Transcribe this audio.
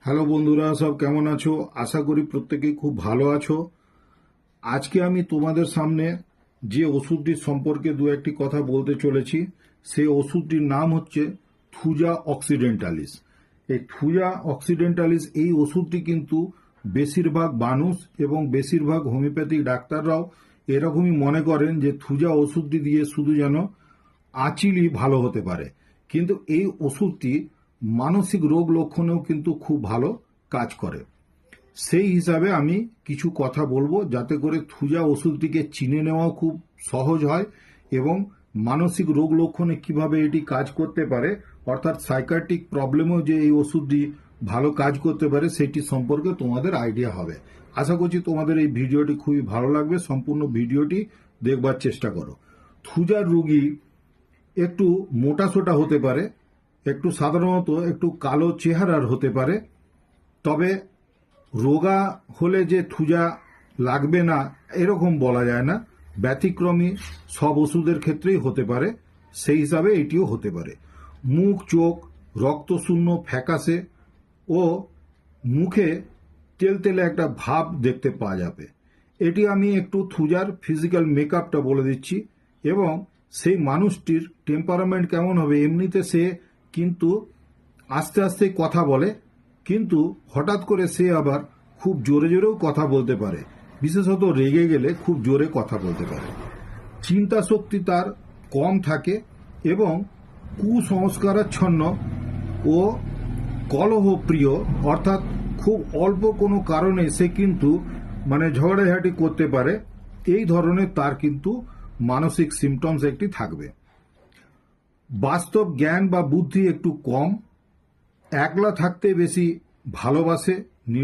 Hello বন্ধুরা, সব কেমন আছো? আশা করি প্রত্যেকেই খুব ভালো আছো। আজকে আমি তোমাদের সামনে যে ওষুধটির সম্পর্কে দু একটি কথা বলতে চলেছি, সেই ওষুধটির নাম হচ্ছে থুজা অক্সিডেন্টালিস। এই থুজা অক্সিডেন্টালিস এই ওষুধটি কিন্তু বেশিরভাগ মানুষ এবং বেশিরভাগ হোমিওপ্যাথিক ডাক্তাররাও এরকমই মনে করেন যে থুজা ওষুধটি দিয়ে শুধু যেন আঁচিলই ভালো হতে পারে, কিন্তু এই ওষুধটি মানসিক রোগ লক্ষণেও কিন্তু খুব ভালো কাজ করে। সেই হিসাবে আমি কিছু কথা বলবো যাতে করে থুজা ওষুধটিকে চিনে নেওয়াও খুব সহজ হয় এবং মানসিক রোগ লক্ষণে কিভাবে এটি কাজ করতে পারে, অর্থাৎ সাইকাট্রিক প্রবলেমেও যে এই ওষুধটি ভালো কাজ করতে পারে সেটি সম্পর্কে তোমাদের আইডিয়া হবে। আশা করছি তোমাদের এই ভিডিওটি খুবই ভালো লাগবে। সম্পূর্ণ ভিডিওটি দেখবার চেষ্টা করো। থুজার রোগী একটু মোটাসোটা হতে পারে, একটু সাধারণত একটু কালো চেহারার হতে পারে, তবে রোগা হলে যে থুজা লাগবে না এরকম বলা যায় না। ব্যতিক্রমী সব ওষুধের ক্ষেত্রেই হতে পারে, সেই হিসাবে এটিও হতে পারে। মুখ চোখ রক্তশূন্য ফ্যাকাশে ও মুখে তেলতেলে একটা ভাব দেখতে পাওয়া যাবে। এটি আমি একটু থুজার ফিজিক্যাল মেকআপটা বলে দিচ্ছি এবং সেই মানুষটির টেম্পারামেন্ট কেমন হবে। এমনিতে সে কিন্তু আস্তে আস্তে কথা বলে, কিন্তু হঠাৎ করে সে আবার খুব জোরে জোরেও কথা বলতে পারে, বিশেষত রেগে গেলে খুব জোরে কথা বলতে পারে। চিন্তা শক্তি তার কম থাকে এবং কুসংস্কারাচ্ছন্ন ও কলহপ্রিয়, অর্থাৎ খুব অল্প কোনো কারণে সে কিন্তু ঝগড়াঝাটি করতে পারে। এই ধরনের তার কিন্তু মানসিক সিমটমস একটি থাকবে। বাস্তব জ্ঞান বা বুদ্ধি একটু কম, একলা থাকতে বেশি ভালোবাসে